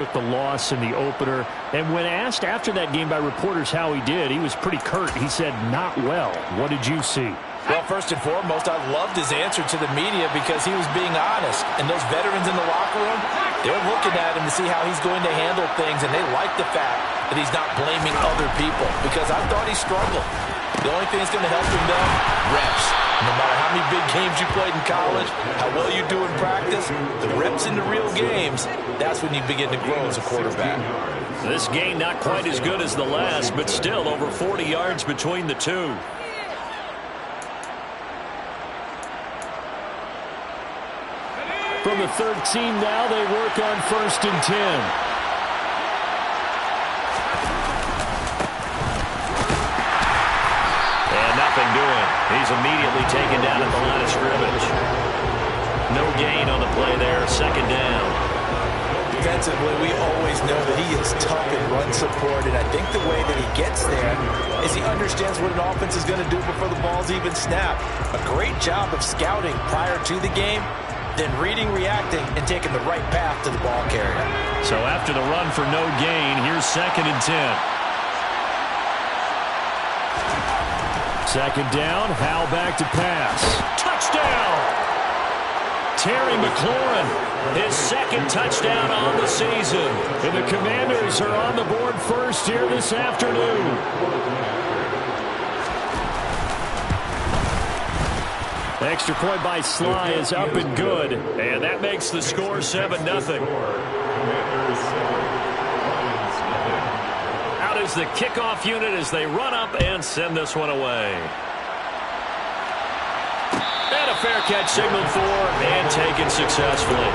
with the loss in the opener. And when asked after that game by reporters how he did, he was pretty curt. He said, not well. What did you see? Well, first and foremost, I loved his answer to the media because he was being honest. And those veterans in the locker room, they're looking at him to see how he's going to handle things, and they like the fact that he's not blaming other people because I thought he struggled. The only thing that's going to help him, though, reps. No matter how many big games you played in college, how well you do in practice, the reps in the real games, that's when you begin to grow as a quarterback. This game not quite as good as the last, but still over 40 yards between the two. From the 13 now, they work on 1st and 10. And nothing doing. He's immediately taken down at the line of scrimmage. No gain on the play there, 2nd down. Defensively, we always know that he is tough in run support, and I think the way that he gets there is he understands what an offense is going to do before the ball's even snapped. A great job of scouting prior to the game, then reading, reacting, and taking the right path to the ball carrier. So after the run for no gain, here's 2nd and 10. 2nd down, Howell back to pass. Touchdown! Terry McLaurin, his 2nd touchdown on the season. And the Commanders are on the board first here this afternoon. Extra point by Sly is up and good. And that makes the score 7-0. Out is the kickoff unit as they run up and send this one away. And a fair catch signaled for and taken successfully.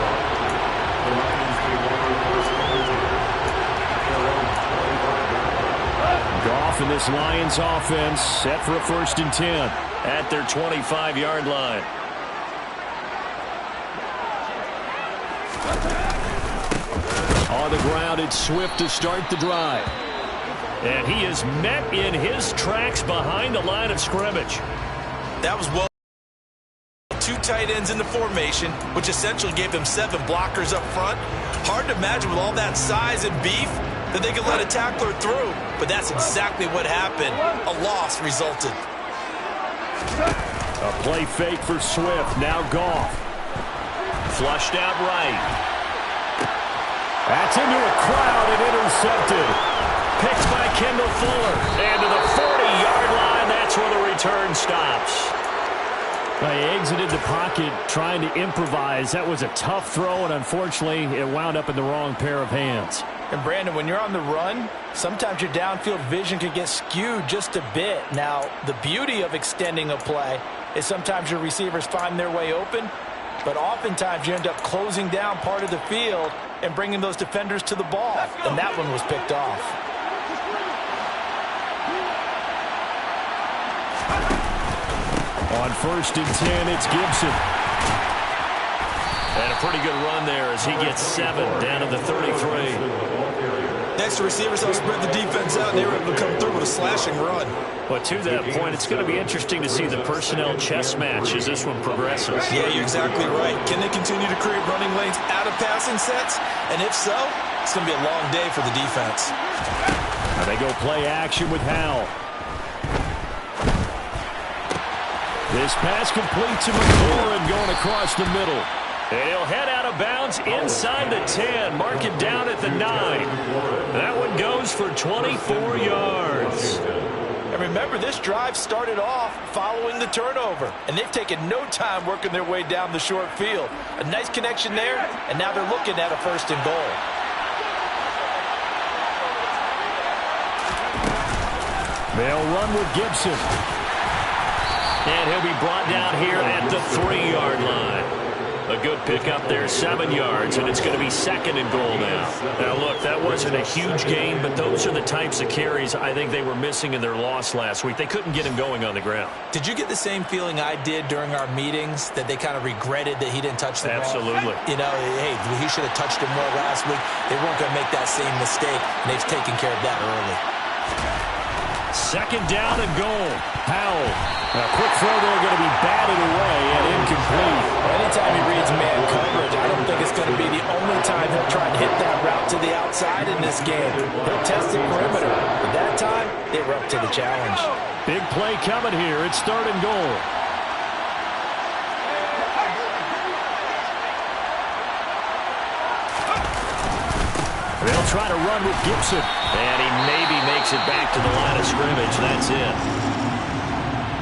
Goff in this Lions offense set for a 1st and 10 at their 25-yard line. On the ground, it's Swift to start the drive. And he is met in his tracks behind the line of scrimmage. That was well. 2 tight ends in the formation, which essentially gave them 7 blockers up front. Hard to imagine with all that size and beef that they could let a tackler through. But that's exactly what happened. A loss resulted. A play fake for Swift. Now Goff. Flushed out right. That's into a crowd and intercepted. Picked by Kendall Fuller. And to the 40-yard line, that's where the return stops. He exited the pocket trying to improvise. That was a tough throw, and unfortunately, it wound up in the wrong pair of hands. And Brandon, when you're on the run, sometimes your downfield vision can get skewed just a bit. Now, the beauty of extending a play is sometimes your receivers find their way open, but oftentimes you end up closing down part of the field and bringing those defenders to the ball. And that one was picked off. On 1st and 10, it's Gibson. And a pretty good run there as he gets 7 down to the 33. Next, the receivers help spread the defense out, and they were able to come through with a slashing run. But to that point, it's going to be interesting to see the personnel chess match as this one progresses. Yeah, you're exactly right. Can they continue to create running lanes out of passing sets? And if so, it's going to be a long day for the defense. Now they go play action with Howell. This pass complete to McLaurin going across the middle. And he'll head out of bounds inside the 10. Mark it down at the 9. That one goes for 24 yards. And remember, this drive started off following the turnover. And they've taken no time working their way down the short field. A nice connection there, and now they're looking at a 1st and goal. They'll run with Gibson. And he'll be brought down here at the 3-yard line. A good pickup there, 7 yards, and it's going to be 2nd and goal now. Now, look, that wasn't a huge gain, but those are the types of carries I think they were missing in their loss last week. They couldn't get him going on the ground. Did you get the same feeling I did during our meetings, that they kind of regretted that he didn't touch the ball? Absolutely. You know, hey, he should have touched him more last week. They weren't going to make that same mistake, and they've taken care of that early. Second down and goal. Powell. A quick throw there going to be batted away and incomplete. Anytime he reads man coverage, I don't think it's going to be the only time he'll try and hit that route to the outside in this game. He'll test the perimeter. But that time, they were up to the challenge. Big play coming here. It's third and goal. They'll try to run with Gibson. And he maybe makes it back to the line of scrimmage. That's it.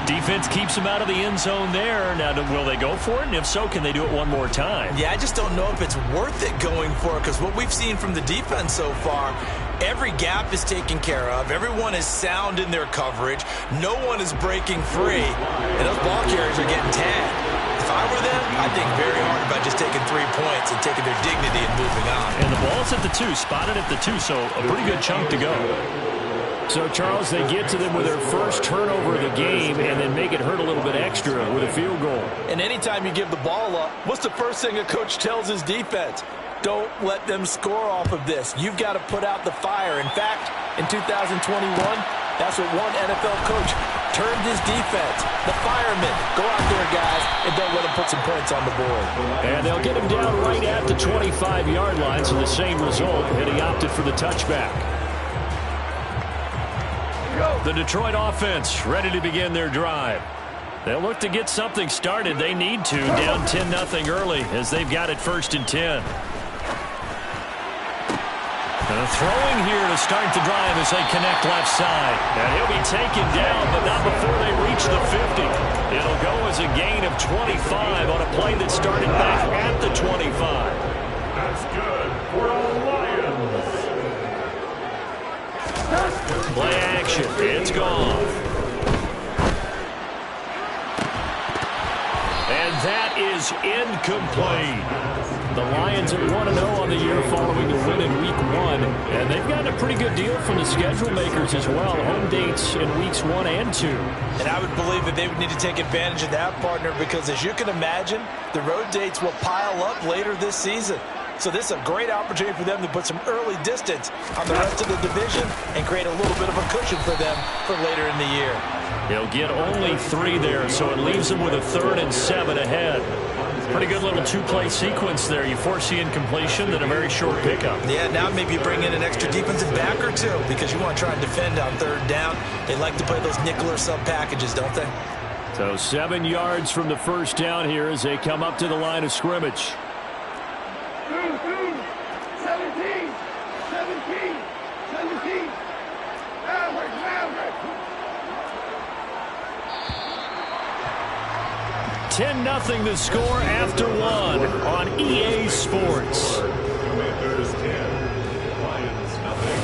Defense keeps him out of the end zone there. Now, will they go for it? And if so, can they do it one more time? Yeah, I just don't know if it's worth it going for it, because what we've seen from the defense so far, every gap is taken care of. Everyone is sound in their coverage. No one is breaking free. And those ball carriers are getting tagged. If I were them, I'd think very hard about just taking 3 points and taking their dignity and moving on. And the ball's at the 2, spotted at the 2, so a pretty good chunk to go. So, Charles, they get to them with their first turnover of the game and then make it hurt a little bit extra with a field goal. And anytime you give the ball up, what's the first thing a coach tells his defense? Don't let them score off of this. You've got to put out the fire. In fact, in 2021, that's what one NFL coach termed his defense. The firemen. Go out there, guys, and don't let them put some points on the board. And they'll get him down right at the 25-yard line, so the same result, and he opted for the touchback. The Detroit offense ready to begin their drive. They'll look to get something started. They need to, down 10-0 early as they've got it 1st and 10. Throwing here to start the drive as they connect left side. And he'll be taken down, but not before they reach the 50. It'll go as a gain of 25 on a play that started back at the 25. That's good for the Lions. Play action. It's gone. And that is incomplete. The Lions are 1-0 on the year following the win in Week 1. And they've gotten a pretty good deal from the schedule makers as well. Home dates in Weeks 1 and 2. And I would believe that they would need to take advantage of that, partner, because as you can imagine, the road dates will pile up later this season. So this is a great opportunity for them to put some early distance on the rest of the division and create a little bit of a cushion for them for later in the year. He'll get only 3 there, so it leaves them with a 3rd and 7 ahead. Pretty good little 2-play sequence there. You foresee incompletion, then a very short pickup. Yeah, now maybe you bring in an extra defensive back or 2 because you want to try and defend on 3rd down. They like to play those nickel or sub packages, don't they? So 7 yards from the first down here as they come up to the line of scrimmage. 10-0 the score after 1 on EA Sports. Commanders 10, Lions nothing.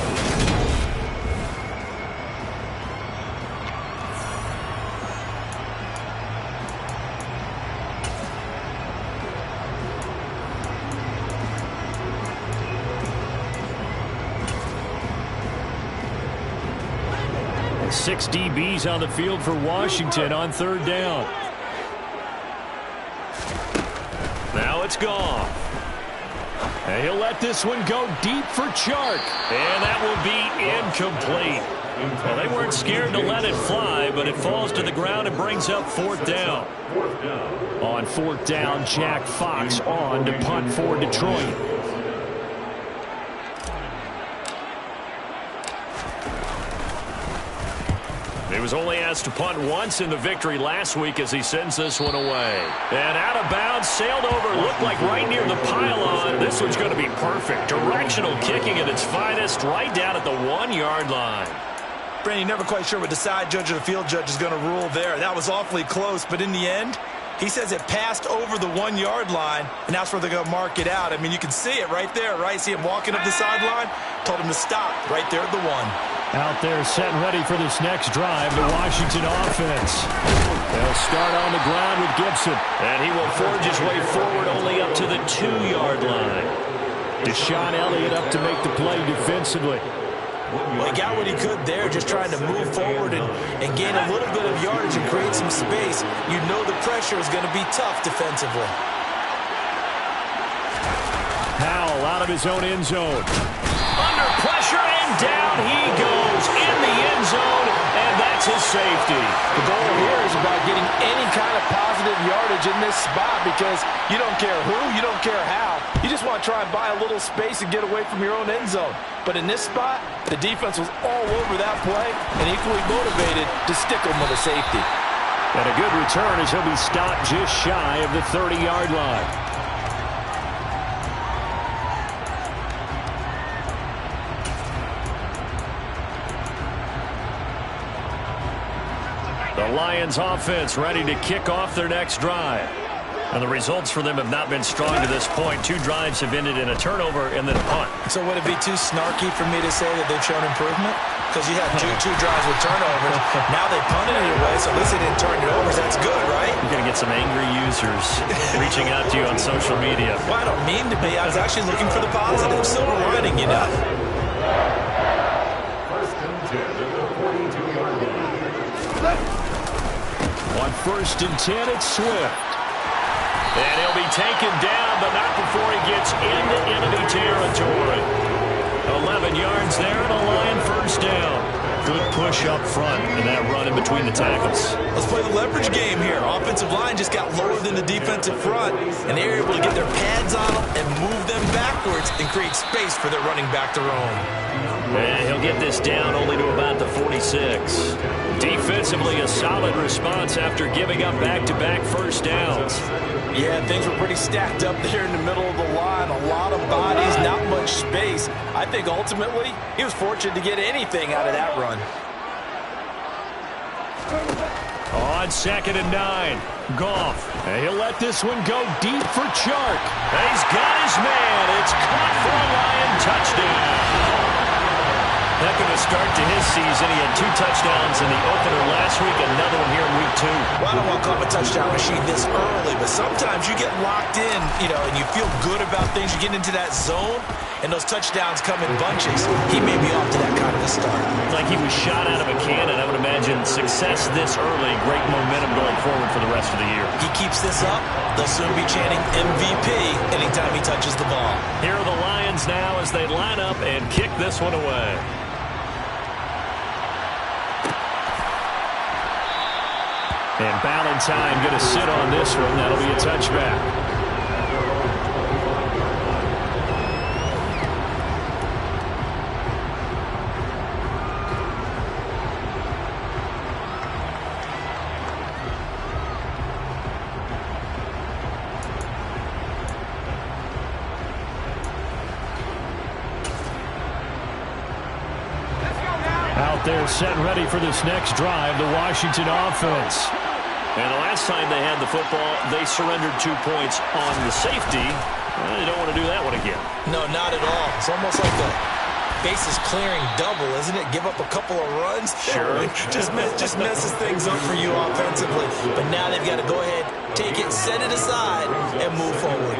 Six DBs on the field for Washington on 3rd down. Now it's gone. And he'll let this one go deep for Chark. And that will be incomplete. Well, they weren't scared to let it fly, but it falls to the ground and brings up 4th down. On 4th down, Jack Fox on to punt for Detroit. He was only asked to punt once in the victory last week as he sends this one away. And out of bounds, sailed over, looked like right near the pylon. This one's going to be perfect. Directional kicking at its finest, right down at the 1-yard line. Brandon, you're never quite sure what the side judge or the field judge is going to rule there. That was awfully close, but in the end, he says it passed over the 1-yard line, and that's where they're going to mark it out. I mean, you can see it right there, right? See him walking up the sideline? Told him to stop right there at the 1. Out there set and ready for this next drive, the Washington offense. They'll start on the ground with Gibson. And he will forge his way forward only up to the 2-yard line. Deshaun Elliott up to make the play defensively. Well, he got what he could there, just trying to move forward and gain a little bit of yardage and create some space. You know the pressure is going to be tough defensively. Powell out of his own end zone. Under pressure, and down he goes in the end zone. And gets his safety. The goal here is about getting any kind of positive yardage in this spot because you don't care who, you don't care how. You just want to try and buy a little space and get away from your own end zone. But in this spot, the defense was all over that play and equally motivated to stick him with a safety. And a good return as he'll be stopped just shy of the 30-yard line. The Lions offense ready to kick off their next drive. And the results for them have not been strong to this point. 2 drives have ended in a turnover and then a punt. So would it be too snarky for me to say that they've shown improvement? Because you had two drives with turnovers. Now they punted it away, so at least they didn't turn it over. That's good, right? You're going to get some angry users reaching out to you on social media. Well, I don't mean to be. I was actually looking for the positive. Silver lining, you know. First and 10 at the 42-yard line. On 1st and 10, it's Swift. And he'll be taken down, but not before he gets into enemy territory. 11 yards there and a Lion first down. Good push up front and that run in between the tackles. Let's play the leverage game here. Offensive line just got lower than the defensive front, and they were able to get their pads on them and move them backwards and create space for their running back to roam. And he'll get this down only to about the 46. Defensively, a solid response after giving up back-to-back first downs. Yeah, things were pretty stacked up there in the middle of the line. A lot of bodies, not much space. I think ultimately he was fortunate to get anything out of that run. On 2nd and 9, Goff. And he'll let this one go deep for Chark. He's got his man. It's caught for a Lion touchdown. Heck of a start to his season. He had 2 touchdowns in the opener last week, another one here in week 2. Well, I don't want to call him a touchdown machine this early, but sometimes you get locked in, and you feel good about things. You get into that zone, and those touchdowns come in bunches. He may be off to that kind of a start. Like he was shot out of a cannon. I would imagine success this early, great momentum going forward for the rest of the year. He keeps this up, they'll soon be chanting MVP anytime he touches the ball. Here are the Lions now as they line up and kick this one away. And Ballantyne going to sit on this one. That'll be a touchback. Out there set ready for this next drive, the Washington offense. And the last time they had the football, they surrendered 2 points on the safety. They don't want to do that one again. No, not at all. It's almost like the bases clearing double, isn't it? Give up a couple of runs. Sure. just messes things up for you offensively. But now they've got to go ahead, take it, set it aside, and move forward.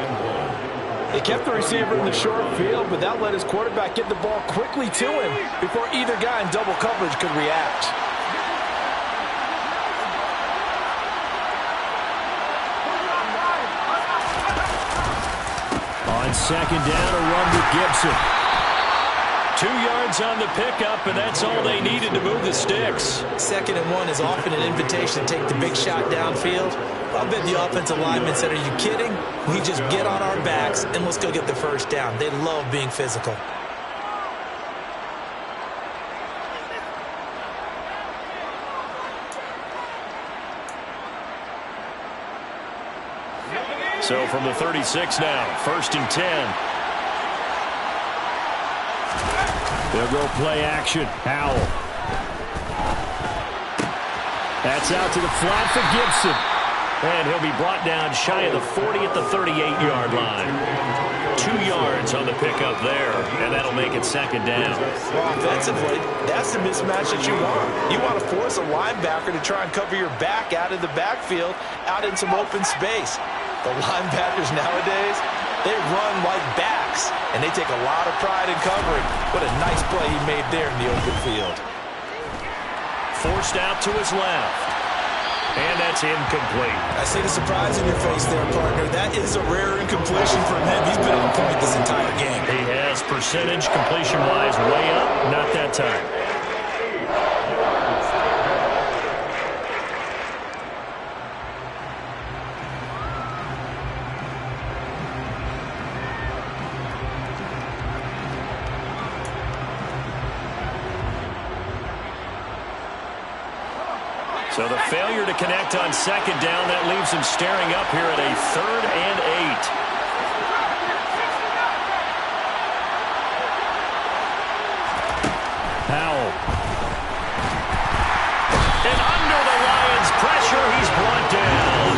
They kept the receiver in the short field, but that let his quarterback get the ball quickly to him before either guy in double coverage could react. On 2nd down, a run with Gibson. 2 yards on the pickup, and that's all they needed to move the sticks. 2nd and 1 is often an invitation to take the big shot downfield. I bet the offensive linemen said, are you kidding? We just get on our backs and let's go get the first down. They love being physical. So from the 36 now, 1st and 10. They'll go play action. Howell. That's out to the flat for Gibson. And he'll be brought down shy of the 40 at the 38-yard line. 2 yards on the pickup there, and that'll make it 2nd down. Well, offensively, that's the mismatch that you want. You want to force a linebacker to try and cover your back out of the backfield, out in some open space. The linebackers nowadays, they run like backs, and they take a lot of pride in covering. What a nice play he made there in the open field. Forced out to his left. And that's incomplete. I see the surprise in your face there, partner. That is a rare incompletion from him. He's been on point this entire game. He has percentage completion-wise way up. Not that time. So the failure to connect on second down, that leaves him staring up here at a 3rd and 8. Howell. And under the Lions' pressure, he's brought down.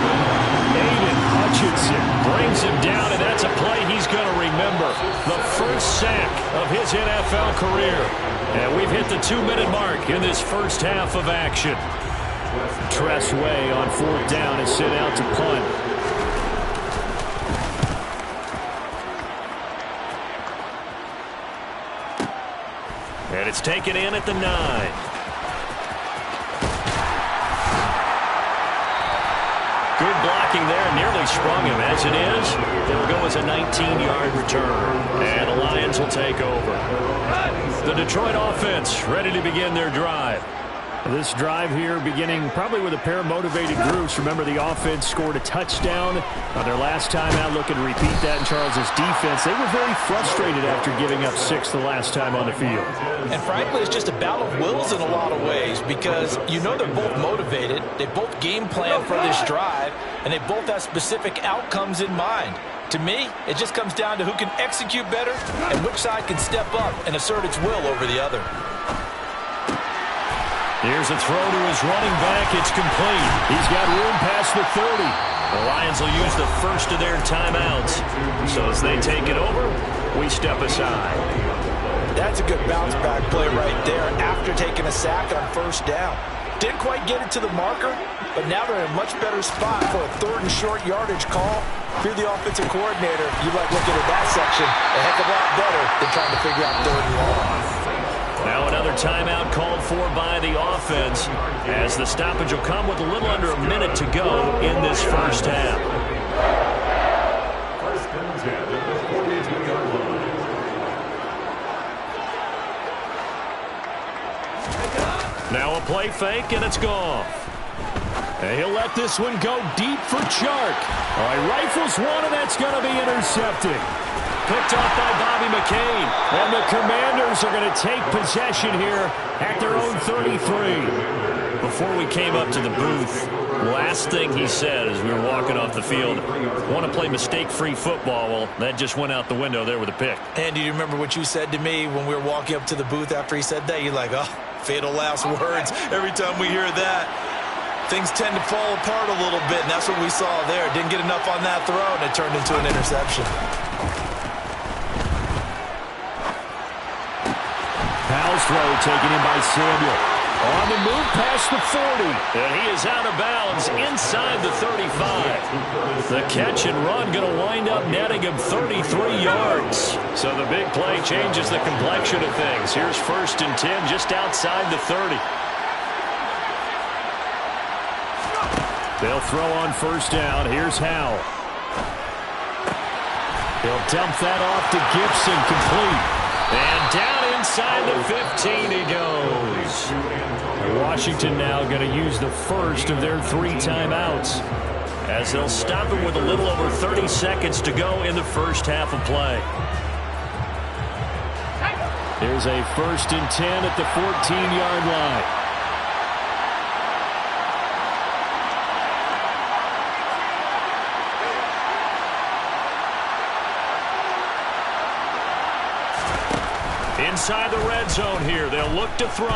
Aiden Hutchinson brings him down, and that's a play he's going to remember. The first sack of his NFL career. And we've hit the 2-minute mark in this first half of action. Tress Way on 4th down is sent out to punt. And it's taken in at the 9. Good blocking there, nearly sprung him. As it is, it'll go as a 19-yard return. And the Lions will take over. The Detroit offense ready to begin their drive. This drive here beginning probably with a pair of motivated groups. Remember, the offense scored a touchdown on their last time out, looking to repeat that in Charles's defense. They were very frustrated after giving up 6 the last time on the field. And frankly, it's just a battle of wills in a lot of ways because you know they're both motivated. They both game plan for this drive, and they both have specific outcomes in mind. To me, it just comes down to who can execute better and which side can step up and assert its will over the other. Here's a throw to his running back. It's complete. He's got room past the 30. The Lions will use the first of their timeouts. So as they take it over, we step aside. That's a good bounce-back play right there after taking a sack on 1st down. Didn't quite get it to the marker, but now they're in a much better spot for a 3rd and short yardage call. If you're the offensive coordinator, you like looking at that section a heck of a lot better than trying to figure out 3rd and long. Now another timeout called for by the offense as the stoppage will come with a little under a minute to go in this first half. First and 10 at the 42-yard line. Now a play fake, and it's gone. And he'll let this one go deep for Chark. All right, rifles one, and that's going to be intercepted. Picked off by Bobby McCain. And the Commanders are going to take possession here at their own 33. Before we came up to the booth, last thing he said as we were walking off the field, want to play mistake-free football. Well, that just went out the window there with a pick. And do you remember what you said to me when we were walking up to the booth after he said that? You're like, oh, fatal last words. Every time we hear that, things tend to fall apart a little bit, and that's what we saw there. Didn't get enough on that throw, and it turned into an interception. Powell's throw taken in by Samuel. On the move past the 40. And he is out of bounds inside the 35. The catch and run going to wind up netting him 33 yards. So the big play changes the complexion of things. Here's 1st and 10 just outside the 30. They'll throw on 1st down. Here's Howell. He'll dump that off to Gibson, complete. And down inside the 15 he goes. Washington now going to use the first of their 3 timeouts as they'll stop it with a little over 30 seconds to go in the first half of play. Here's a 1st and 10 at the 14-yard line. Inside the red zone here, they'll look to throw.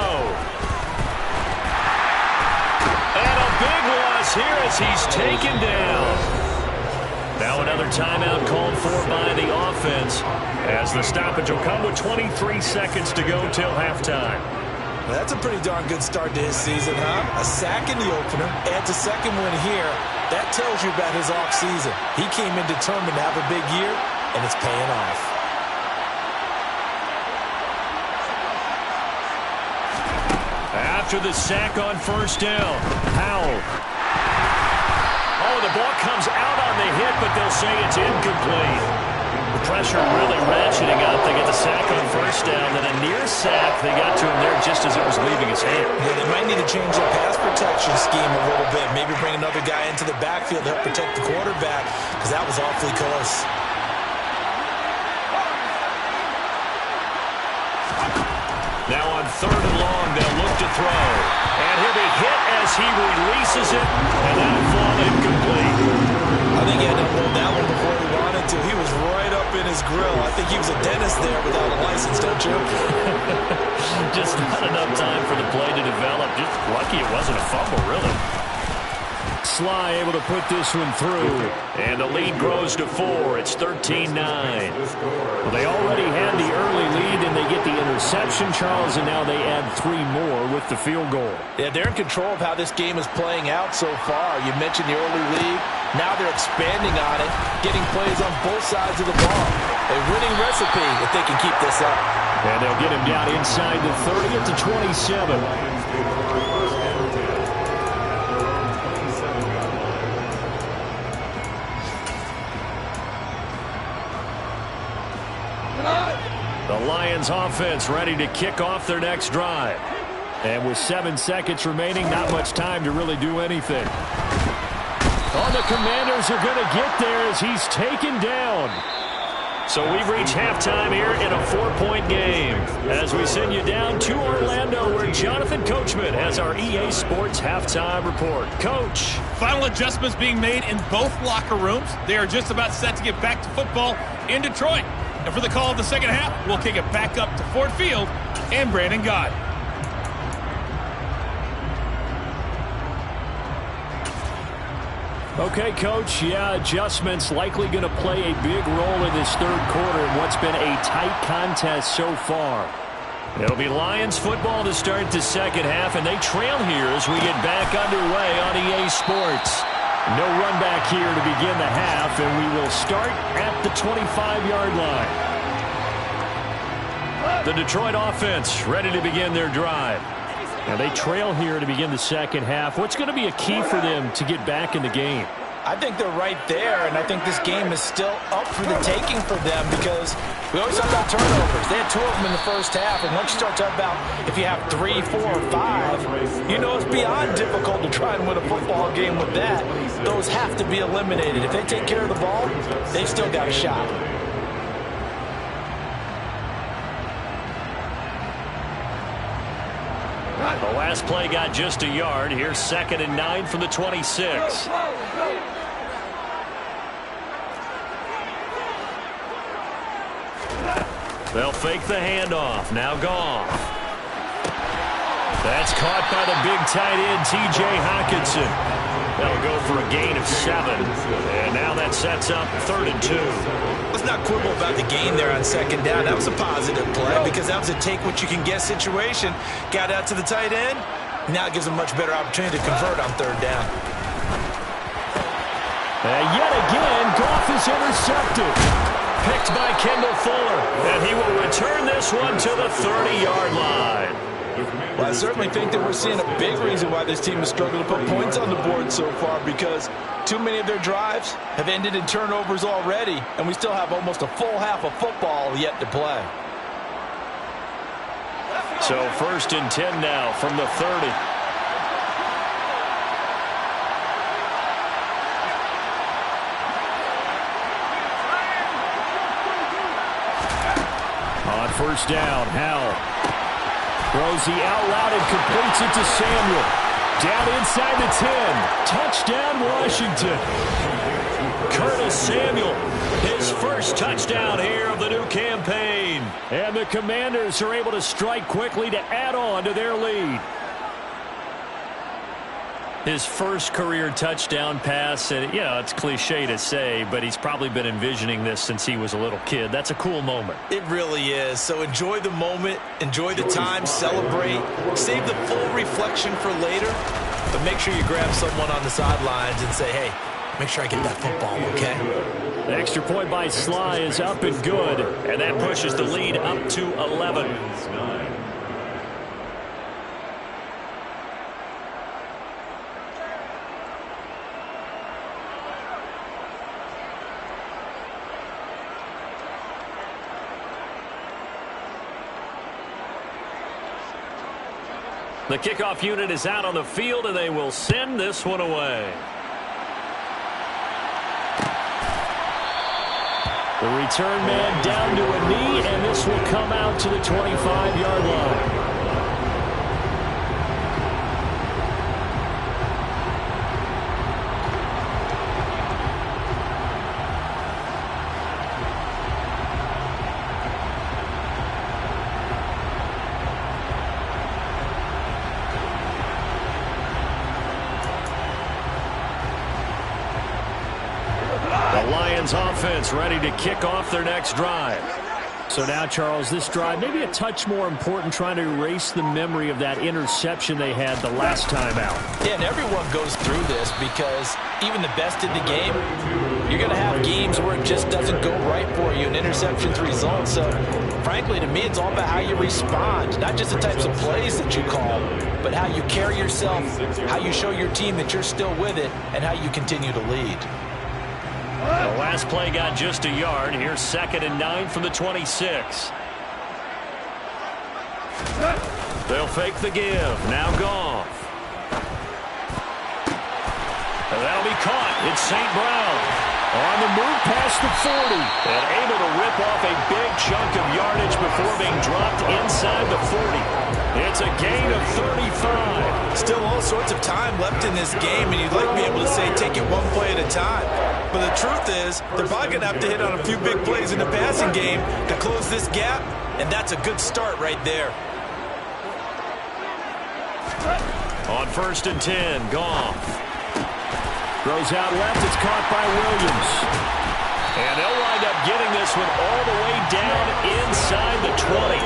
And a big loss here as he's taken down. Now another timeout called for by the offense as the stoppage will come with 23 seconds to go till halftime. Well, that's a pretty darn good start to his season, huh? A sack in the opener, adds a second win here. That tells you about his offseason. He came in determined to have a big year, and it's paying off. After the sack on 1st down, Howell. Oh, the ball comes out on the hit, but they'll say it's incomplete. The pressure really ratcheting up. They get the sack on 1st down, then a near sack. They got to him there just as it was leaving his hand. Yeah, they might need to change their pass protection scheme a little bit. Maybe bring another guy into the backfield to help protect the quarterback, because that was awfully close. Now on 3rd and long, they'll look to throw. And he'll be hit as as he releases it, and that'll fall incomplete. I think he had to hold that one before he wanted to. He was right up in his grill. I think he was a dentist there without a license, don't you? Just not enough time for the play to develop. Just lucky it wasn't a fumble, really. Sly able to put this one through. And the lead grows to 4. It's 13-9. Well, they already had the early lead, and they get the interception, Charles, and now they add 3 more with the field goal. Yeah, they're in control of how this game is playing out so far. You mentioned the early lead. Now they're expanding on it, getting plays on both sides of the ball. A winning recipe if they can keep this up. And they'll get him down inside the 30 at the 27. The Lions offense ready to kick off their next drive. And with 7 seconds remaining, not much time to really do anything. Oh, the Commanders are going to get there as he's taken down. So we've reached halftime here in a 4-point game. As we send you down to Orlando, where Jonathan Coachman has our EA Sports halftime report. Coach. Final adjustments being made in both locker rooms. They are just about set to get back to football in Detroit. And for the call of the second half, we'll kick it back up to Ford Field and Brandon Gott. Okay, Coach, adjustments likely going to play a big role in this third quarter in what's been a tight contest so far. It'll be Lions football to start the second half, and they trail here as we get back underway on EA Sports. No run back here to begin the half, and we will start at the 25-yard line. The Detroit offense ready to begin their drive. Now they trail here to begin the second half. What's going to be a key for them to get back in the game? I think they're right there, and I think this game is still up for the taking for them because we always talk about turnovers. They had 2 of them in the first half, and once you start talking about if you have 3, 4, or 5, you know it's beyond difficult to try and win a football game with that. Those have to be eliminated. If they take care of the ball, they've still got a shot. The last play got just a yard. Here's 2nd and 9 from the 26. They'll fake the handoff. Now Goff. That's caught by the big tight end, T.J. Hockenson. That'll go for a gain of 7. And now that sets up 3rd and 2. Let's not quibble about the gain there on 2nd down. That was a positive play because that was a take-what-you-can-get situation. Got out to the tight end. Now it gives them much better opportunity to convert on 3rd down. And yet again, Goff is intercepted. Picked by Kendall Fuller. And he will return this one to the 30-yard line. Well, I certainly think that we're seeing a big reason why this team has struggled to put points on the board so far because too many of their drives have ended in turnovers already, and we still have almost a full half of football yet to play. So 1st and 10 now from the 30. On 1st down, Howell throws the out route and completes it to Samuel. Down inside the 10. Touchdown, Washington. Curtis Samuel, his first touchdown here of the new campaign. And the Commanders are able to strike quickly to add on to their lead. His first career touchdown pass, and it's cliche to say, but he's probably been envisioning this since he was a little kid. That's a cool moment. It really is. So enjoy the moment, enjoy the time, celebrate, save the full reflection for later, but make sure you grab someone on the sidelines and say, hey, make sure I get that football, okay? The extra point by Sly is up and good, and that pushes the lead up to 11. The kickoff unit is out on the field, and they will send this one away. The return man down to a knee, and this will come out to the 25-yard line. offense ready to kick off their next drive. So now, Charles, this drive maybe a touch more important, trying to erase the memory of that interception they had the last time out. Yeah, and everyone goes through this because even the best in the game, you're going to have games where it just doesn't go right for you and interceptions result. So, frankly, to me, it's all about how you respond, not just the types of plays that you call, but how you carry yourself, how you show your team that you're still with it, and how you continue to lead. The last play got just a yard. Here's 2nd and 9 from the 26. They'll fake the give. Now Goff. And that'll be caught. It's St. Brown. On the move past the 40. And able to rip off a big chunk of yardage before being dropped inside the 40. It's a gain of 35. Still all sorts of time left in this game, and you'd like to be able to say take it one play at a time. But the truth is, they're probably going to have to hit on a few big plays in the passing game to close this gap, and that's a good start right there. On 1st and 10, Goff. Throws out left. It's caught by Williams. And they'll wind up getting this one all the way down inside the 20.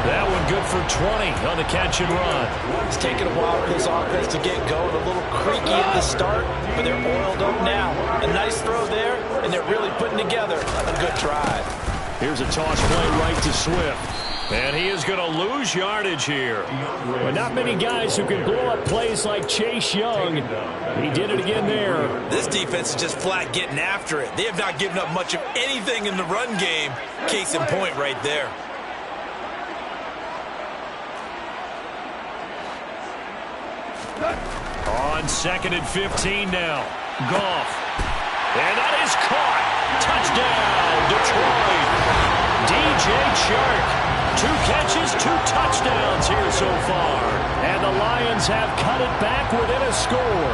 That one good for 20 on the catch and run. It's taken a while for this offense to get going. A little creaky at the start, but they're oiled up now. A nice throw there, and they're really putting together a good drive. Here's a toss play right to Swift. And he is going to lose yardage here. But not many guys who can blow up plays like Chase Young. He did it again there. This defense is just flat getting after it. They have not given up much of anything in the run game. Case in point right there. On 2nd and 15 now. Goff. And that is caught. Touchdown, Detroit. DJ Chark. 2 catches, 2 touchdowns here so far. And the Lions have cut it back within a score.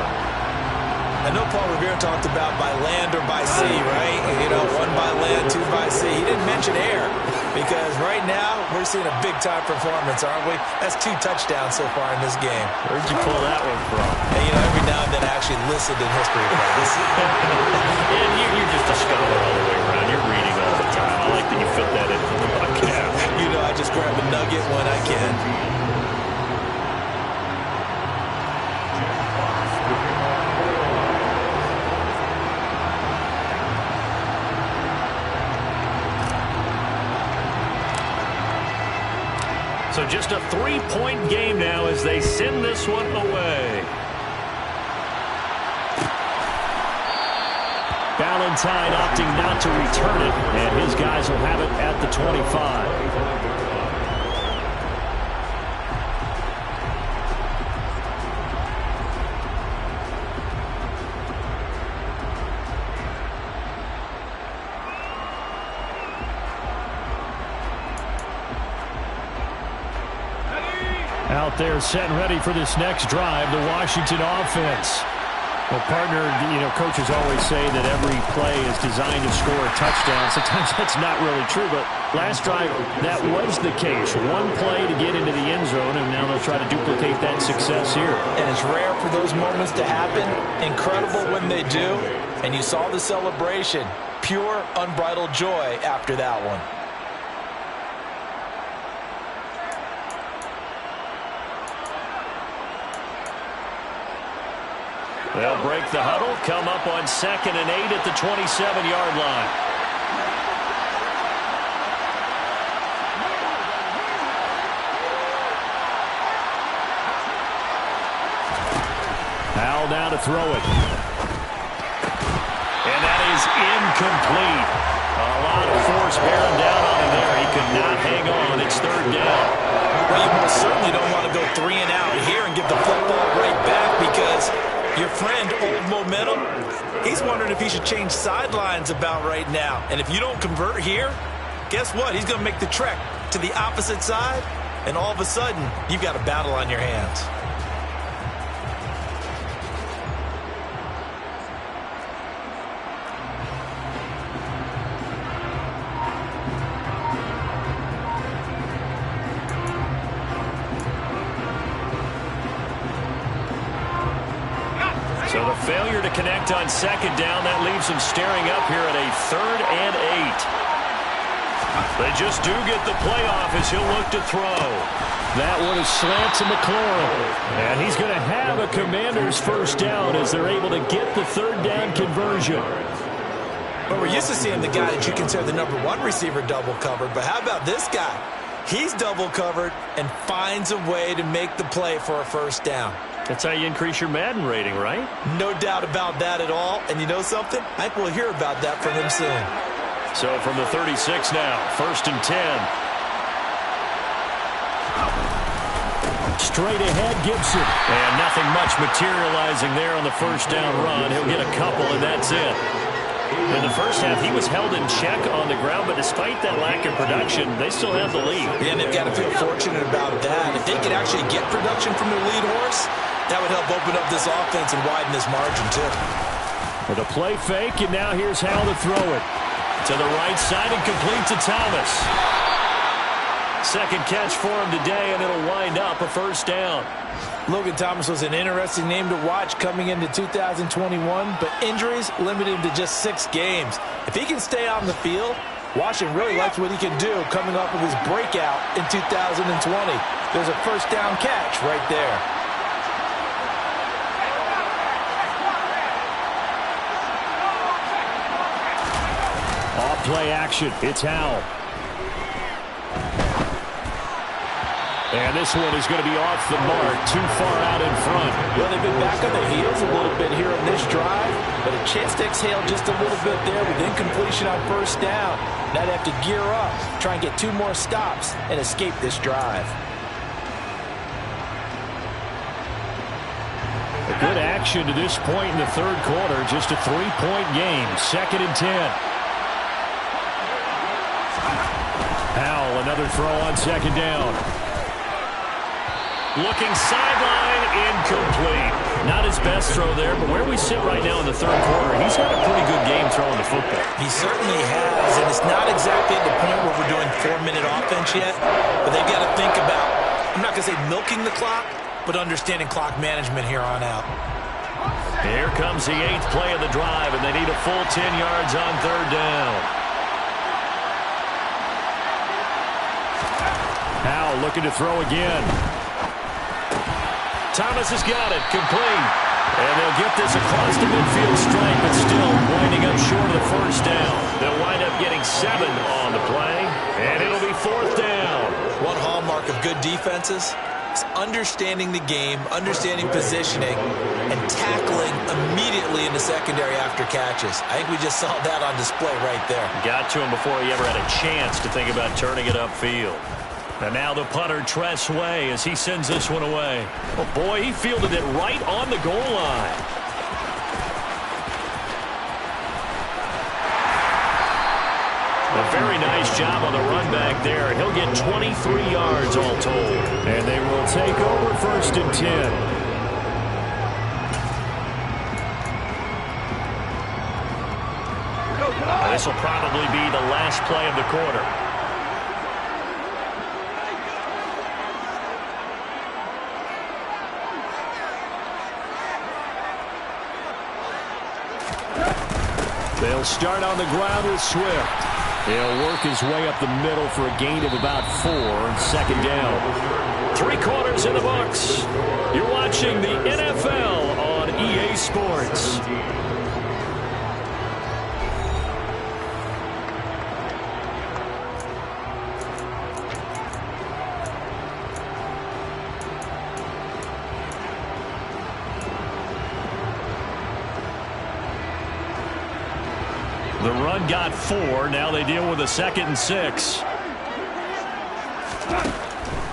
I know Paul Revere talked about by land or by sea, right? You know, 1 by land, 2 by sea. He didn't mention air because right now we're seeing a big-time performance, aren't we? That's 2 touchdowns so far in this game. Where'd you pull that one from? And, you know, every now and then I actually listened in history class. And you're just a scholar all the way around. You're reading all the time. I like that you fit that into the podcast. You know, I just grab a nugget when I can. So just a 3-point game now as they send this one away. Valentine opting not to return it, and his guys will have it at the 25. Out there set and ready for this next drive, the Washington offense. Well, partner, you know, coaches always say that every play is designed to score a touchdown. Sometimes that's not really true, but last drive, that was the case. 1 play to get into the end zone, and now they'll try to duplicate that success here. And it's rare for those moments to happen. Incredible when they do. And you saw the celebration. Pure, unbridled joy after that one. They'll break the huddle, come up on 2nd and 8 at the 27-yard line. Howell now to throw it. And that is incomplete. A lot of force bearing down on him there. He could not hang on. It's 3rd down. Well, you most certainly don't want to go 3 and out here and give the football right back because your friend, Old Momentum, he's wondering if he should change sidelines about right now. And if you don't convert here, guess what? He's going to make the trek to the opposite side, and all of a sudden, you've got a battle on your hands. So the Failure to connect on second down. That leaves them staring up here at a 3rd and 8. They just do get the playoff as he'll look to throw. That one is slant to McLaurin. And he's going to have a Commanders first down as they're able to get the 3rd down conversion. But we're used to seeing the guy that you consider the #1 receiver double covered. But how about this guy? He's double covered and finds a way to make the play for a first down. That's how you increase your Madden rating, right? No doubt about that at all. And you know something? I think we'll hear about that from him soon. So from the 36 now, 1st and 10. Straight ahead, Gibson. And nothing much materializing there on the first down run. He'll get a couple, and that's it. In the first half, he was held in check on the ground, but despite that lack of production, they still have the lead. Yeah, and they've got to feel fortunate about that. If they could actually get production from their lead horse, that would help open up this offense and widen this margin, too. With a play fake, and now here's how to throw it. To the right side and complete to Thomas. Second catch for him today, and it'll wind up a first down. Logan Thomas was an interesting name to watch coming into 2021, but injuries limited him to just 6 games. If he can stay on the field, Washington really likes what he can do coming off of his breakout in 2020. There's a first down catch right there. Off play action. It's Howell. And this one is going to be off the mark, too far out in front. Well, they've been back on their heels a little bit here on this drive, but a chance to exhale just a little bit there with incompletion on first down. Now they have to gear up, try and get 2 more stops, and escape this drive. A good action to this point in the 3rd quarter. Just a 3-point game. 2nd and 10. Howell, another throw on 2nd down. Looking sideline, incomplete. Not his best throw there, but where we sit right now in the 3rd quarter, he's had a pretty good game throwing the football. He certainly has, and it's not exactly at the point where we're doing 4-minute offense yet, but they've got to think about, I'm not going to say milking the clock, but understanding clock management here on out. Here comes the 8th play of the drive, and they need a full 10 yards on 3rd down. Howell looking to throw again. Thomas has got it, complete. And they'll get this across the midfield stripe, but still winding up short of the first down. They'll wind up getting 7 on the play, and it'll be 4th down. One hallmark of good defenses is understanding the game, understanding positioning, and tackling immediately in the secondary after catches. I think we just saw that on display right there. Got to him before he ever had a chance to think about turning it upfield. And now the punter, Tress Way, as he sends this one away. Oh, boy, he fielded it right on the goal line. A very nice job on the run back there. He'll get 23 yards all told. And they will take over 1st and 10. This will probably be the last play of the quarter. They'll start on the ground with Swift. He'll work his way up the middle for a gain of about 4 on 2nd down. 3 quarters in the books. You're watching the NFL on EA Sports. The run got 4. Now they deal with a 2nd and 6.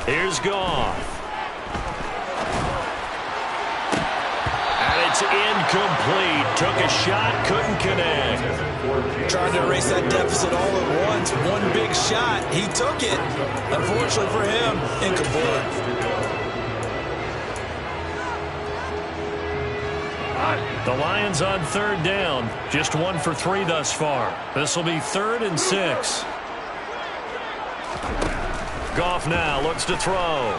Here's Goff. And it's incomplete. Took a shot, couldn't connect. Trying to erase that deficit all at once. One big shot. He took it. Unfortunately for him, incomplete. The Lions on 3rd down. Just 1 for 3 thus far. This will be 3rd and 6. Goff now looks to throw.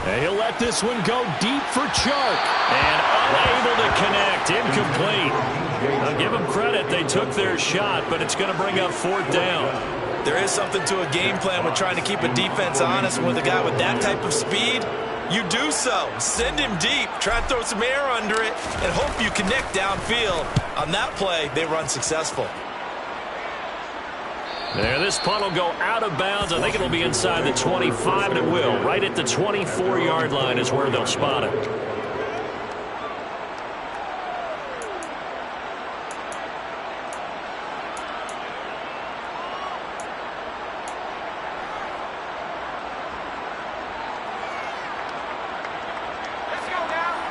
And he'll let this one go deep for Chark. And unable to connect. Incomplete. I'll give them credit. They took their shot, but it's going to bring up 4th down. There is something to a game plan with trying to keep a defense honest. With a guy with that type of speed, you do so. Send him deep. Try and throw some air under it and hope you connect downfield. On that play, they run successful. There, this punt will go out of bounds. I think it'll be inside the 25, and it will. Right at the 24-yard line is where they'll spot it.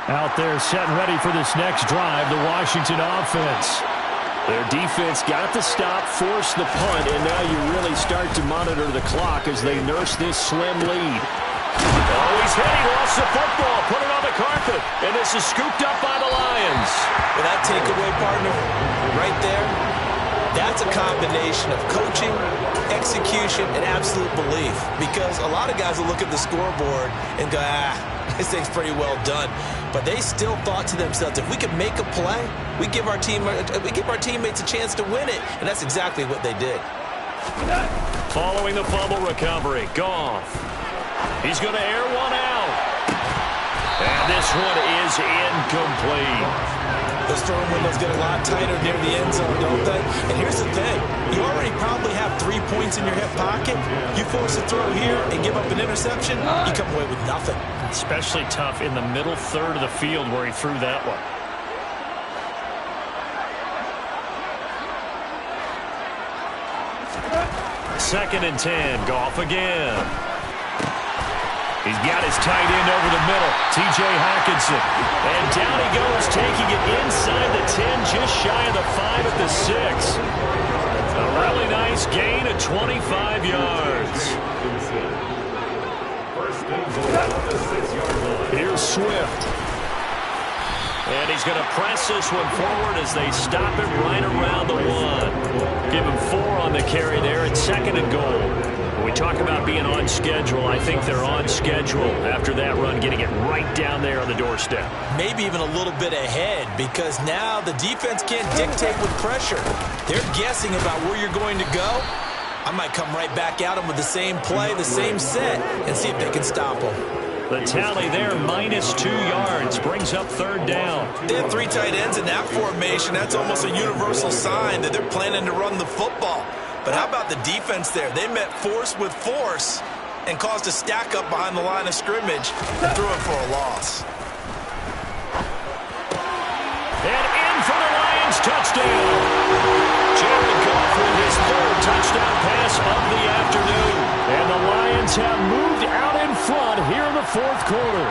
Out there set and ready for this next drive, the Washington offense. Their defense got the stop, forced the punt, and now you really start to monitor the clock as they nurse this slim lead. Oh, he's hit. He lost the football. Put it on the carpet. And this is scooped up by the Lions. With that takeaway, partner, right there, that's a combination of coaching, execution, and absolute belief. Because a lot of guys will look at the scoreboard and go, this thing's pretty well done. But they still thought to themselves, if we could make a play, we give our teammates a chance to win it. And that's exactly what they did. Following the fumble recovery, Goff. He's going to air one out. And this one is incomplete. Those throwing windows get a lot tighter near the end zone, don't they? And here's the thing. You already probably have 3 points in your hip pocket. You force a throw here and give up an interception, you come away with nothing. Especially tough in the middle third of the field where he threw that one. Second and 10. Goff again. He's got his tight end over the middle, T.J. Hockenson. And down he goes, taking it inside the 10, just shy of the 5 at the 6. A really nice gain of 25 yards. Here's Swift. And he's going to press this one forward as they stop him right around the 1. Give him 4 on the carry there at 2nd and goal. When we talk about being on schedule, I think they're on schedule after that run, getting it right down there on the doorstep. Maybe even a little bit ahead, because now the defense can't dictate with pressure. They're guessing about where you're going to go. I might come right back at them with the same play, the same set, and see if they can stop them. The tally there, minus 2 yards, brings up 3rd down. They have 3 tight ends in that formation. That's almost a universal sign that they're planning to run the football. But how about the defense there? They met force with force and caused a stack up behind the line of scrimmage and threw it for a loss. And in for the Lions, touchdown. Jared Goff with his 3rd touchdown pass of the afternoon. And the Lions have moved out in front here in the 4th quarter.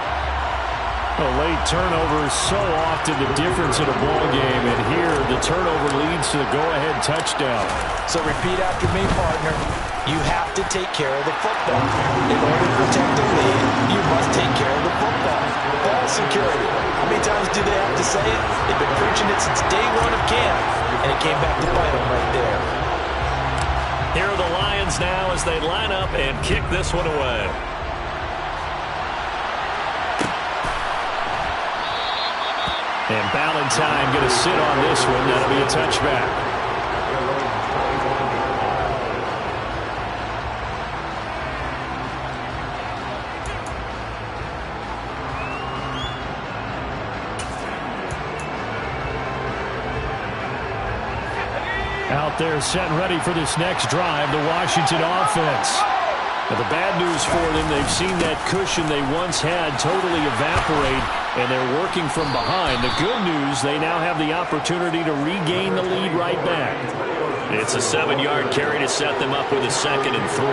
A late turnover is so often the difference in a ball game, and here the turnover leads to the go-ahead touchdown. So repeat after me, partner. You have to take care of the football. In order to protect the lead, you must take care of the football. Ball security. How many times do they have to say it? They've been preaching it since day 1 of camp, and it came back to bite them right there. Here are the Lions now as they line up and kick this one away. And Ballantyne going to sit on this one. That'll be a touchback. Out there set and ready for this next drive, the Washington offense. Now, the bad news for them, they've seen that cushion they once had totally evaporate, and they're working from behind. The good news, they now have the opportunity to regain the lead right back. It's a 7-yard carry to set them up with a 2nd and 3.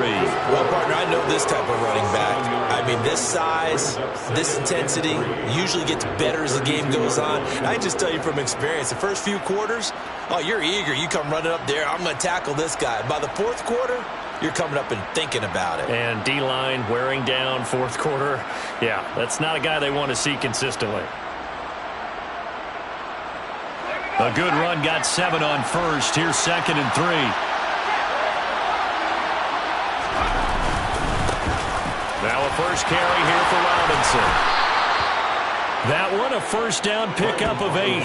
Well, partner, I know this type of running back. I mean, this size, this intensity usually gets better as the game goes on. I just tell you from experience, the first few quarters, oh, you're eager. You come running up there, I'm going to tackle this guy. By the 4th quarter, you're coming up and thinking about it. And D-line wearing down 4th quarter. Yeah, that's not a guy they want to see consistently. A good run, got 7 on first. Here's 2nd and 3. Now a first carry here for Robinson. That one, a first down pickup of 8.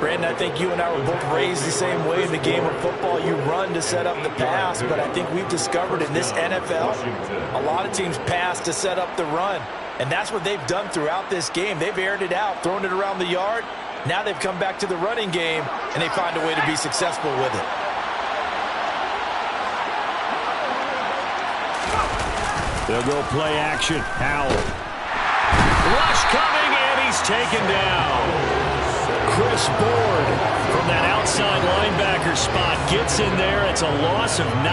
Brandon, I think you and I were both raised the same way in the game of football. You run to set up the pass, but I think we've discovered in this NFL, a lot of teams pass to set up the run. And that's what they've done throughout this game. They've aired it out, thrown it around the yard. Now they've come back to the running game, and they find a way to be successful with it. They'll go play action. Howell. Rush coming, and he's taken down. Chris Board from that outside linebacker spot gets in there. It's a loss of 9.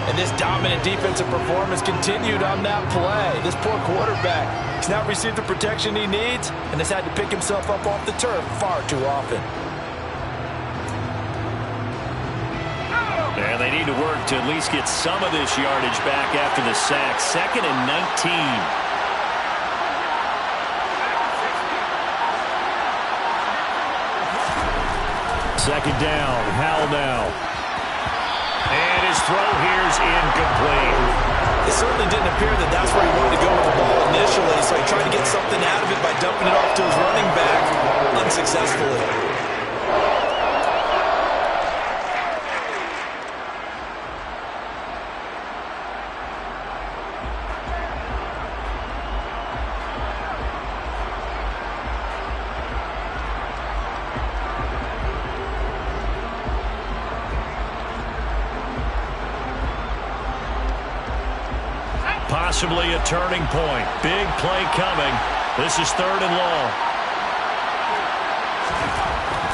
And this dominant defensive performance continued on that play. This poor quarterback, he's not received the protection he needs and has had to pick himself up off the turf far too often. And they need to work to at least get some of this yardage back after the sack. 2nd and 19. Second down. Howell now. And his throw here's incomplete. It certainly didn't appear that that's where he wanted to go with the ball initially, so he tried to get something out of it by dumping it off to his running back unsuccessfully. Possibly a turning point. Big play coming. This is 3rd and long.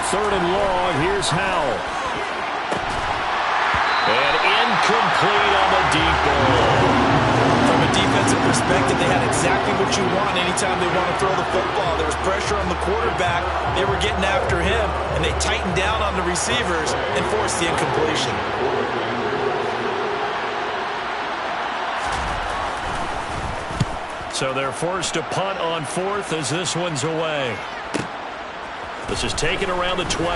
3rd and long. Here's Howell. And incomplete on the deep ball. From a defensive perspective, they had exactly what you want anytime they want to throw the football. There was pressure on the quarterback. They were getting after him, and they tightened down on the receivers and forced the incompletion. So they're forced to punt on 4th as this one's away. This is taken around the 12.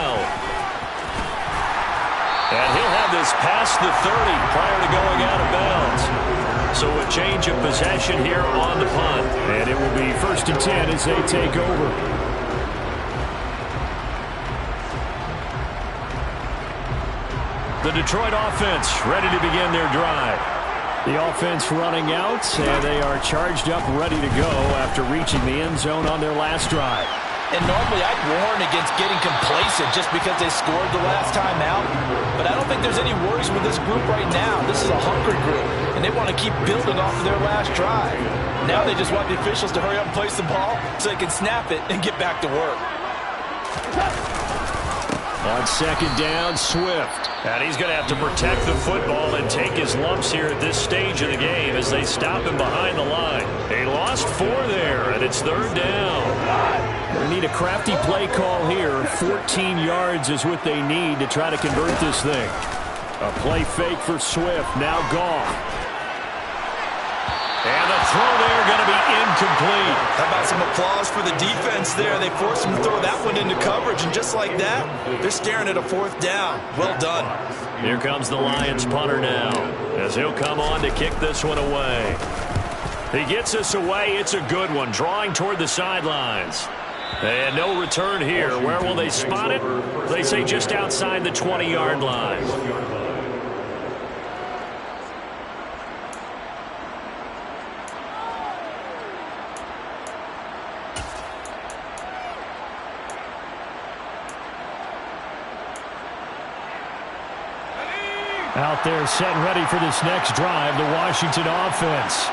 And he'll have this past the 30 prior to going out of bounds. So a change of possession here on the punt. And it will be 1st and 10 as they take over. The Detroit offense ready to begin their drive. The offense running out, and they are charged up, ready to go after reaching the end zone on their last drive. And normally I'd warn against getting complacent just because they scored the last time out. But I don't think there's any worries with this group right now. This is a hungry group, and they want to keep building off of their last drive. Now they just want the officials to hurry up and place the ball so they can snap it and get back to work. On 2nd down, Swift. And he's going to have to protect the football and take his lumps here at this stage of the game as they stop him behind the line. They lost 4 there, and it's 3rd down. They need a crafty play call here. 14 yards is what they need to try to convert this thing. A play fake for Swift, now Goff. And the throw there going to be incomplete. How about some applause for the defense there? They forced him to throw that one into coverage, and just like that, they're staring at a 4th down. Well done. Here comes the Lions punter now as he'll come on to kick this one away. He gets this away. It's a good one, drawing toward the sidelines. And no return here. Where will they spot it? They say just outside the 20-yard line. Out there set and ready for this next drive, the Washington offense.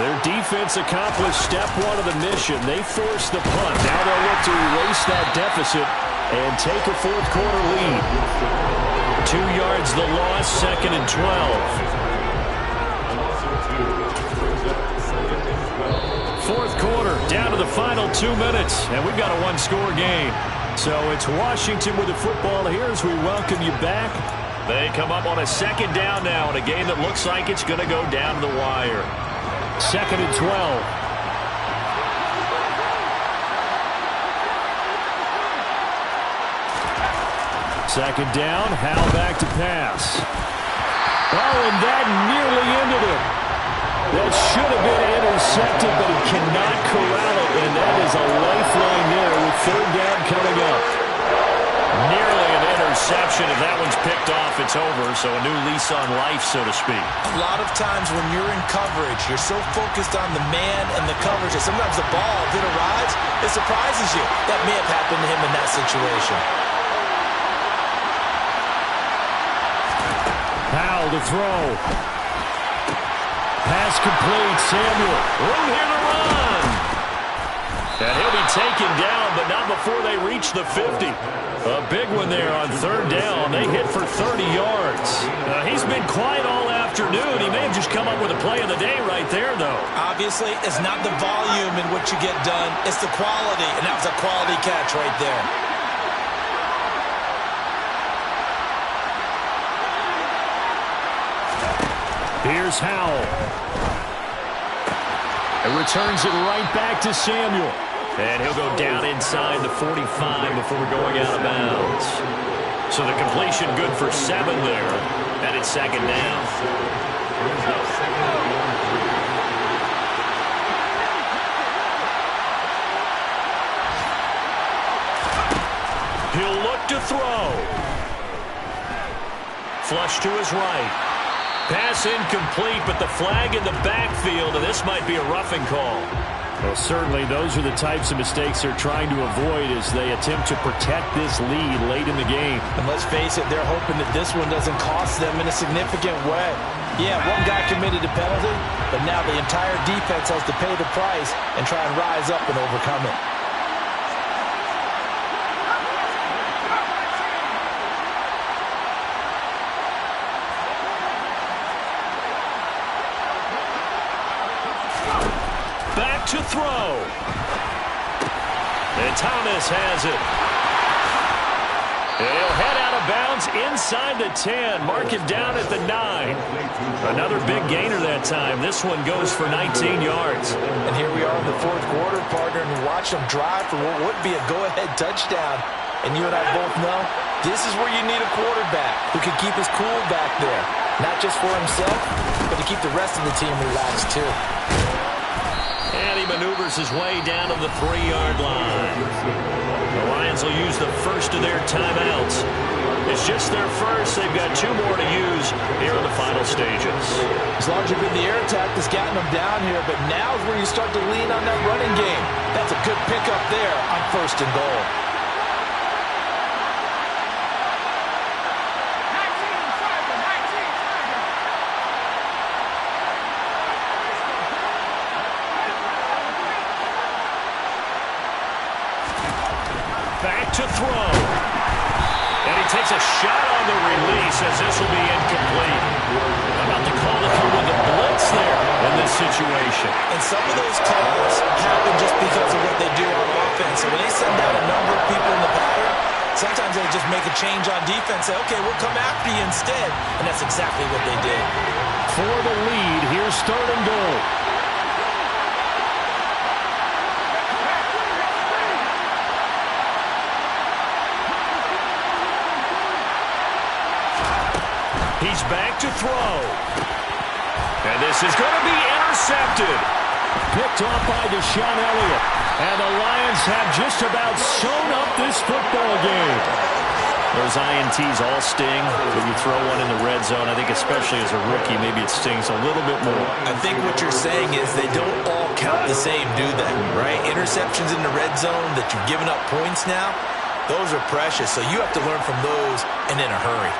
Their defense accomplished step 1 of the mission. They forced the punt. Now they'll look to erase that deficit and take a 4th quarter lead. 2 yards the loss, 2nd and 12. 4th quarter, down to the final 2 minutes, and we've got a 1-score game. So it's Washington with the football here as we welcome you back. They come up on a 2nd down now in a game that looks like it's going to go down to the wire. 2nd and 12. 2nd down, Howell back to pass. Oh, and that nearly ended it. That should have been intercepted, but he cannot corral it, and that is a lifeline there with third down coming up. Nearly an interception. If that one's picked off, it's over, so a new lease on life, so to speak. A lot of times when you're in coverage, you're so focused on the man and the coverage that sometimes the ball, if it arrives, it surprises you. That may have happened to him in that situation. Powell to throw. Pass complete. Samuel. Room here to run. And he'll be taken down, but not before they reach the 50. A big one there on third down. They hit for 30 yards. He's been quiet all afternoon. He may have just come up with a play of the day right there, though. Obviously, it's not the volume in which you get done. It's the quality, and that was a quality catch right there. Here's Howell. And returns it right back to Samuel. And he'll go down inside the 45 before going out of bounds. So the completion good for 7 there. And it's second down. He'll look to throw. Flush to his right. Pass incomplete, but the flag in the backfield, and this might be a roughing call. Well, certainly those are the types of mistakes they're trying to avoid as they attempt to protect this lead late in the game. And let's face it, they're hoping that this one doesn't cost them in a significant way. Yeah, one guy committed a penalty, but now the entire defense has to pay the price and try and rise up and overcome it. To throw. And Thomas has it. He'll head out of bounds inside the 10. Mark it down at the 9. Another big gainer that time. This one goes for 19 yards. And here we are in the fourth quarter, partner, and watch them drive for what would be a go-ahead touchdown. And you and I both know this is where you need a quarterback who can keep his cool back there. Not just for himself, but to keep the rest of the team relaxed too. And he maneuvers his way down to the 3-yard line. The Lions will use the first of their timeouts. It's just their first. They've got 2 more to use here in the final stages. As long as you've been the air attack that's gotten them down here, but now is where you start to lean on that running game. That's a good pickup there on 1st and goal. To throw. And he takes a shot on the release as this will be incomplete. About to call it through with the blitz there in this situation. And some of those calls happen just because of what they do on offense. So when they send out a number of people in the pattern, sometimes they just make a change on defense. Say, okay, we'll come after you instead. And that's exactly what they did. For the lead, here's 3rd and goal. He's back to throw. And this is going to be intercepted. Picked off by Deshaun Elliott. And the Lions have just about sewn up this football game. Those INTs all sting when you throw one in the red zone. I think especially as a rookie, maybe it stings a little bit more. I think what you're saying is they don't all count the same, do they? Right? Interceptions in the red zone that you've given up points now, those are precious. So you have to learn from those and in a hurry.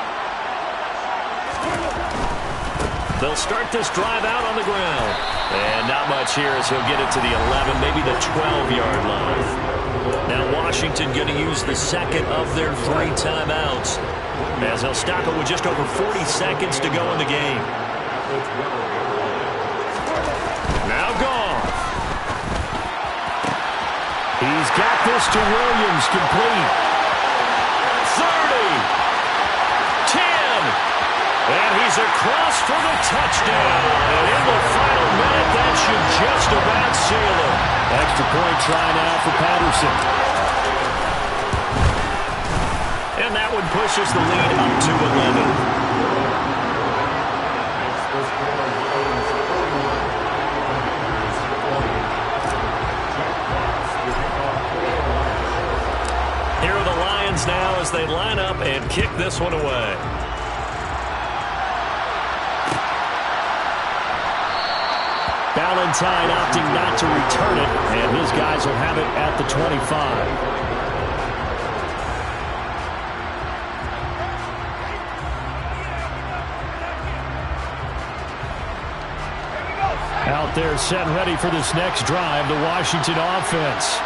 They'll start this drive out on the ground. And not much here as he'll get it to the 11, maybe the 12-yard line. Now Washington going to use the second of their 3 timeouts as they'll stop it with just over 40 seconds to go in the game. Now Goff. He's got this to Williams, complete. 30. And he's across for the touchdown. And in the final minute, that should just about seal it. Extra point try now for Patterson. And that one pushes the lead up to 11. they line up and kick this one away. Valentine opting not to return it, and his guys will have it at the 25. Out there set and ready for this next drive, the Washington offense.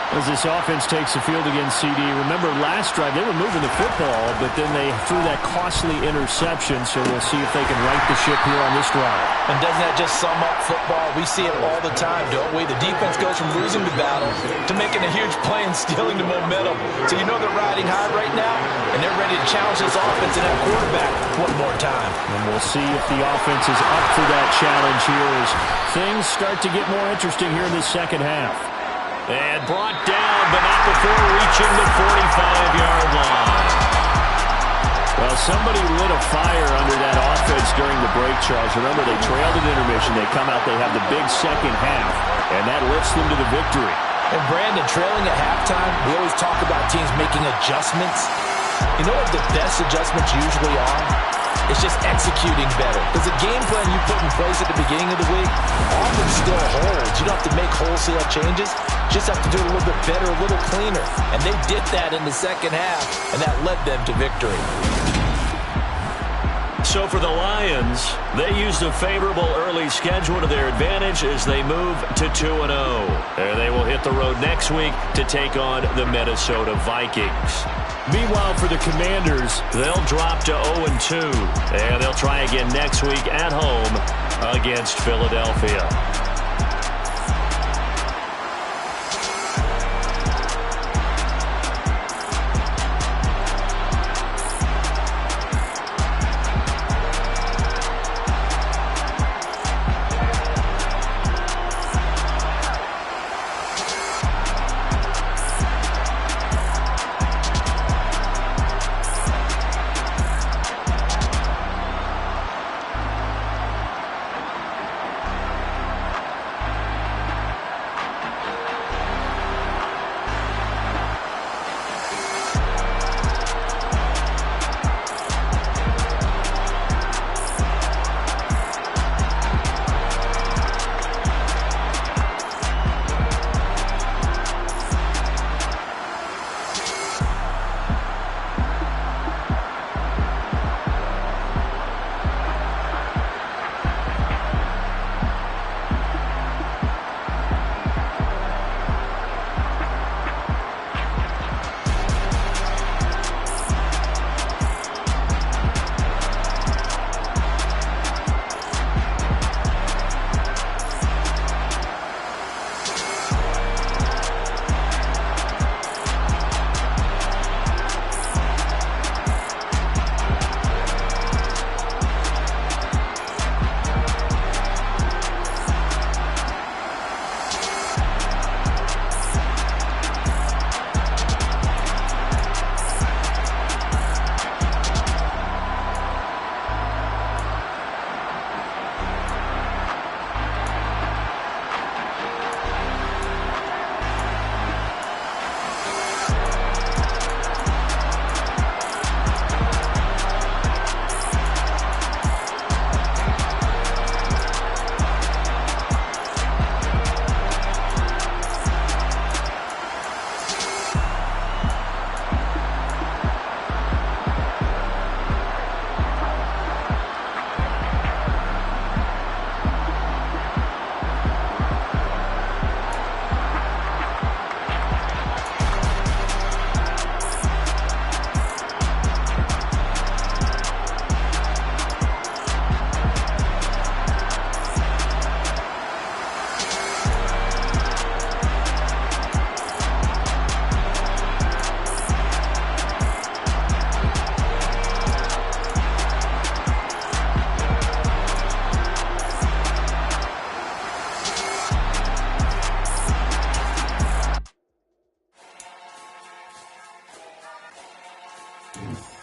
As this offense takes the field against CD. Remember, last drive, they were moving the football, but then they threw that costly interception, so we'll see if they can right the ship here on this drive. And doesn't that just sum up football? We see it all the time, don't we? The defense goes from losing the battle to making a huge play and stealing the momentum. So you know they're riding high right now, and they're ready to challenge this offense and that quarterback one more time. And we'll see if the offense is up for that challenge here as things start to get more interesting here in the second half. And brought down, but not before reaching the 45-yard line. Well, somebody lit a fire under that offense during the break, Charles. Remember, they trailed at intermission. They come out, they have the big second half, and that lifts them to the victory. And Brandon, trailing at halftime, we always talk about teams making adjustments. You know what the best adjustments usually are? It's just executing better. Because the game plan you put in place at the beginning of the week often still holds. You don't have to make wholesale changes. You just have to do it a little bit better, a little cleaner. And they did that in the second half, and that led them to victory. So for the Lions, they used a favorable early schedule to their advantage as they move to 2-0. And they will hit the road next week to take on the Minnesota Vikings. Meanwhile, for the Commanders, they'll drop to 0-2. And they'll try again next week at home against Philadelphia. Mm-hmm.